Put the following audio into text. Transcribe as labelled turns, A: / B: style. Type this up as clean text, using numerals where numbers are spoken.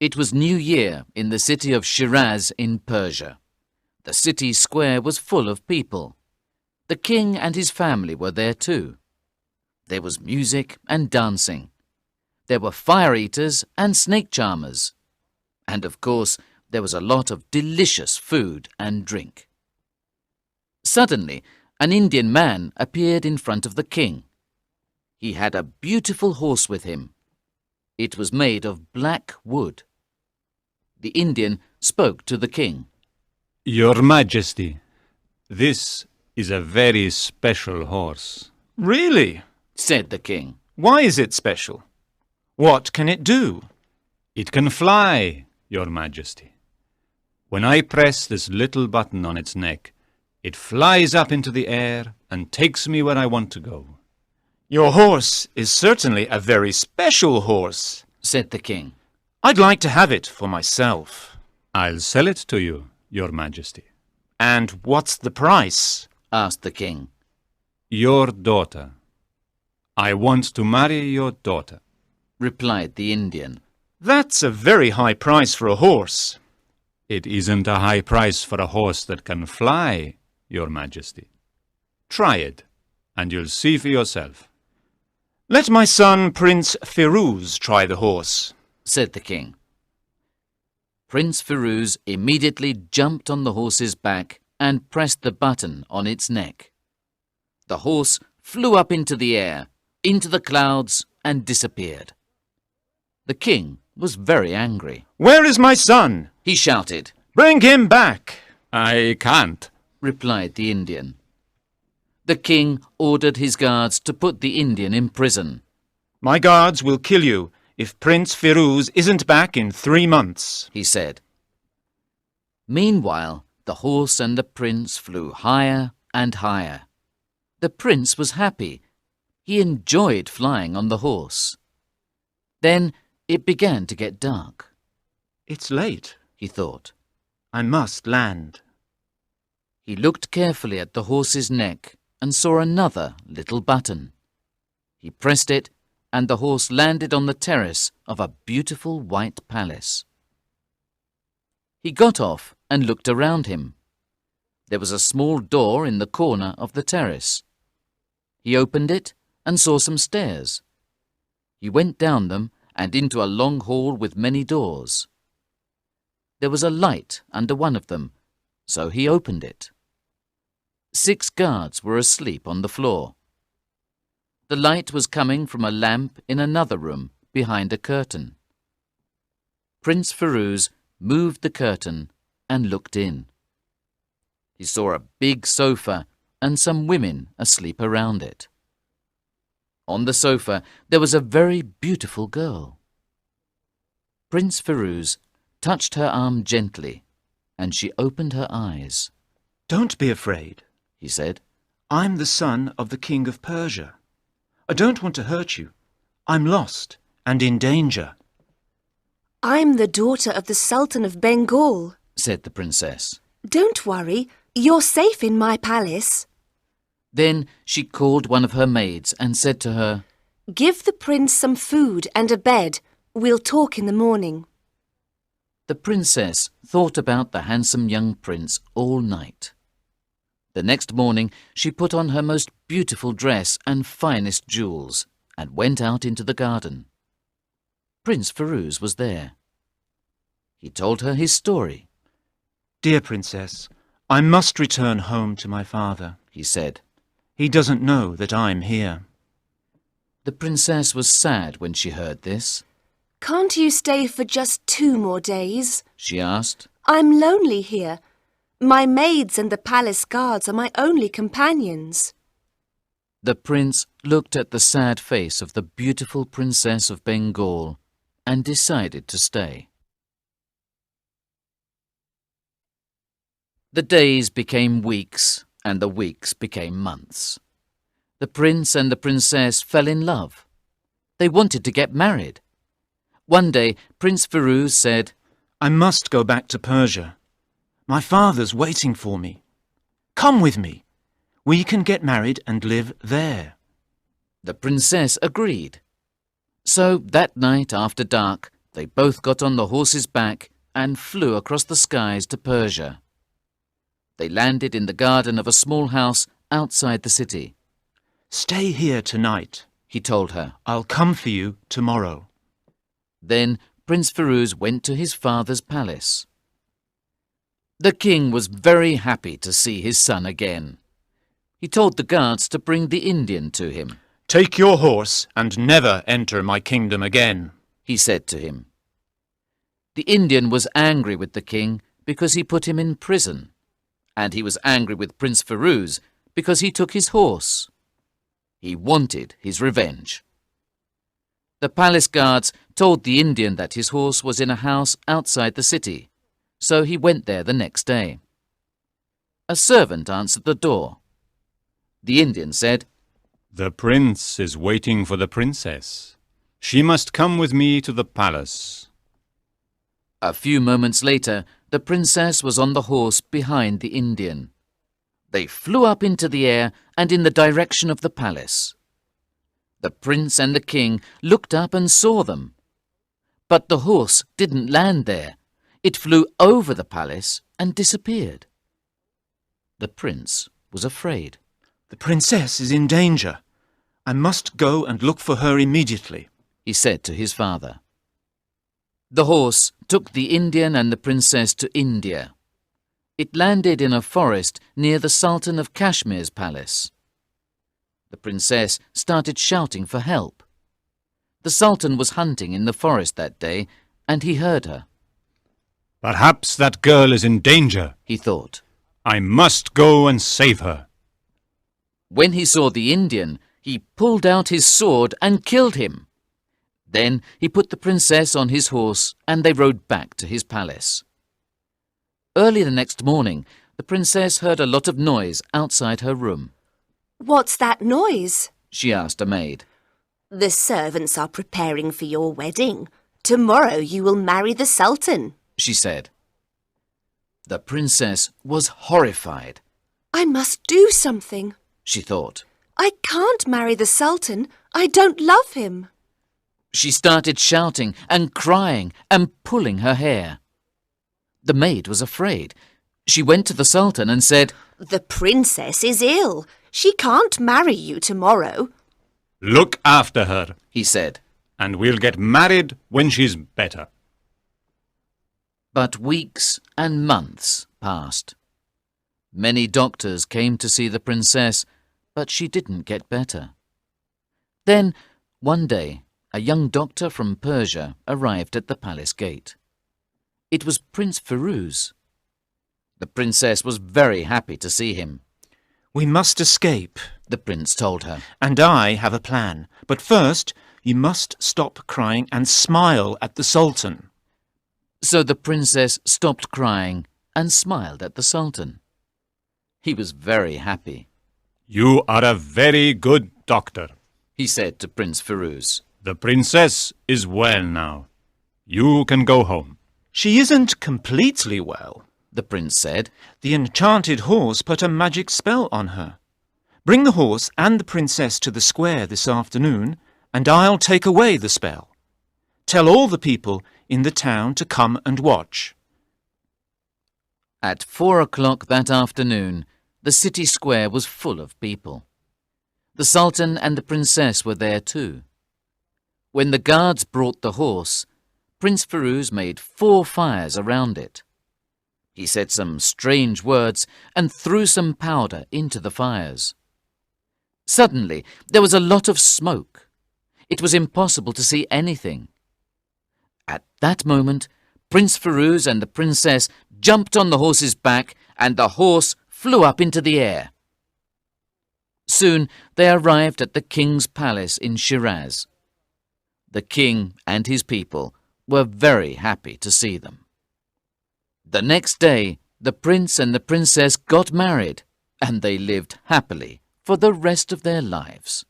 A: It was New Year in the city of Shiraz in Persia. The city square was full of people. The king and his family were there too. There was music and dancing. There were fire eaters and snake charmers. And of course, there was a lot of delicious food and drink. Suddenly, an Indian man appeared in front of the king. He had a beautiful horse with him. It was made of black wood. The Indian spoke to the king.
B: Your Majesty, this is a very special horse.
C: Really?
A: Said the king.
C: Why is it special? What can it do?
B: It can fly, Your Majesty. When I press this little button on its neck, it flies up into the air and takes me where I want to go.
C: Your horse is certainly a very special horse,
A: said the king.
C: I'd like to have it for myself.
B: I'll sell it to you, Your Majesty.
C: And what's the price?
A: Asked the king.
B: Your daughter. I want to marry your daughter,
A: replied the Indian.
C: That's a very high price for a horse.
B: It isn't a high price for a horse that can fly, Your Majesty. Try it, and you'll see for yourself.
C: Let my son Prince Firuz try the horse,
A: said the king. Prince Firuz immediately jumped on the horse's back and pressed the button on its neck. The horse flew up into the air, into the clouds, and disappeared. The king was very angry.
C: Where is my son?
A: He shouted.
C: Bring him back.
B: I can't,
A: replied the Indian. The king ordered his guards to put the Indian in prison.
C: My guards will kill you if Prince Firuz isn't back in 3 months,
A: he said. Meanwhile, the horse and the prince flew higher and higher. The prince was happy. He enjoyed flying on the horse. Then it began to get dark.
C: It's late,
A: he thought.
C: I must land.
A: He looked carefully at the horse's neck and saw another little button. He pressed it, and the horse landed on the terrace of a beautiful white palace. He got off and looked around him. There was a small door in the corner of the terrace. He opened it and saw some stairs. He went down them and into a long hall with many doors. There was a light under one of them, so he opened it. 6 guards were asleep on the floor. The light was coming from a lamp in another room behind a curtain. Prince Firuz moved the curtain and looked in. He saw a big sofa and some women asleep around it. On the sofa there was a very beautiful girl. Prince Firuz touched her arm gently, and she opened her eyes.
C: Don't be afraid,
A: he said.
C: I'm the son of the king of Persia. I don't want to hurt you. I'm lost and in danger.
D: I'm the daughter of the Sultan of Bengal,
A: said the princess.
D: Don't worry, you're safe in my palace.
A: Then she called one of her maids and said to her,
D: Give the prince some food and a bed. We'll talk in the morning.
A: The princess thought about the handsome young prince all night. The next morning she put on her most beautiful dress and finest jewels and went out into the garden. Prince Firuz was there. He told her his story.
C: Dear princess, I must return home to my father,
A: he said.
C: He doesn't know that I'm here.
A: The princess was sad when she heard this.
D: Can't you stay for just 2 more days?
A: She asked.
D: I'm lonely here. My maids and the palace guards are my only companions.
A: The prince looked at the sad face of the beautiful Princess of Bengal and decided to stay. The days became weeks and the weeks became months. The prince and the princess fell in love. They wanted to get married. One day, Prince Firuz said,
C: I must go back to Persia. My father's waiting for me. Come with me. We can get married and live there.
A: The princess agreed. So that night after dark, They both got on the horse's back and flew across the skies to Persia. They landed in the garden of a small house outside the city.
C: Stay here tonight,
A: He told her.
C: I'll come for you tomorrow.
A: Then Prince Firuz went to his father's palace. The king was very happy to see his son again. He told the guards to bring the Indian to him.
C: Take your horse and never enter my kingdom again,
A: He said to him. The Indian was angry with the king because he put him in prison, and he was angry with Prince Firuz because he took his horse. He wanted his revenge. The palace guards told the Indian that his horse was in a house outside the city, so he went there the next day. A servant answered the door. The Indian said,
B: The prince is waiting for the princess. She must come with me to the palace.
A: A few moments later, the princess was on the horse behind the Indian. They flew up into the air and in the direction of the palace. The prince and the king looked up and saw them. But the horse didn't land there. It flew over the palace and disappeared. The prince was afraid.
C: The princess is in danger. I must go and look for her immediately,
A: He said to his father. The horse took the Indian and the princess to India. It landed in a forest near the Sultan of Kashmir's palace. The princess started shouting for help. The Sultan was hunting in the forest that day, and he heard her.
B: Perhaps that girl is in danger,
A: He thought.
B: I must go and save her.
A: When he saw the Indian, he pulled out his sword and killed him. Then he put the princess on his horse and they rode back to his palace. Early the next morning, the princess heard a lot of noise outside her room.
D: What's that noise?
A: She asked a maid.
D: The servants are preparing for your wedding. Tomorrow you will marry the Sultan.
A: She said. The princess was horrified.
D: I must do something.
A: She thought.
D: I can't marry the Sultan. I don't love him.
A: She started shouting and crying and pulling her hair. The maid was afraid. She went to the Sultan and said,
D: The princess is ill. She can't marry you tomorrow.
B: Look after her,
A: he said.
B: and we'll get married when she's better.
A: But weeks and months passed. Many doctors came to see the princess, but she didn't get better. Then, one day, a young doctor from Persia arrived at the palace gate. It was Prince Firuz. The princess was very happy to see him.
C: We must escape,
A: The prince told her.
C: and I have a plan. But first, you must stop crying and smile at the Sultan.
A: So the princess stopped crying and smiled at the Sultan. He was very happy.
B: You are a very good doctor.
A: He said to Prince Firuz.
B: The princess is well now. You can go home.
C: She isn't completely well.
A: The prince said.
C: The enchanted horse put a magic spell on her. Bring the horse and the princess to the square this afternoon, and I'll take away the spell. Tell all the people in the town to come and watch.
A: At 4 o'clock that afternoon, the city square was full of people. The Sultan and the princess were there too. When the guards brought the horse, Prince Firuz made 4 fires around it. He said some strange words and threw some powder into the fires. Suddenly, there was a lot of smoke. It was impossible to see anything. At that moment, Prince Firuz and the princess jumped on the horse's back and the horse flew up into the air. Soon they arrived at the king's palace in Shiraz. The king and his people were very happy to see them. The next day, the prince and the princess got married, and they lived happily for the rest of their lives.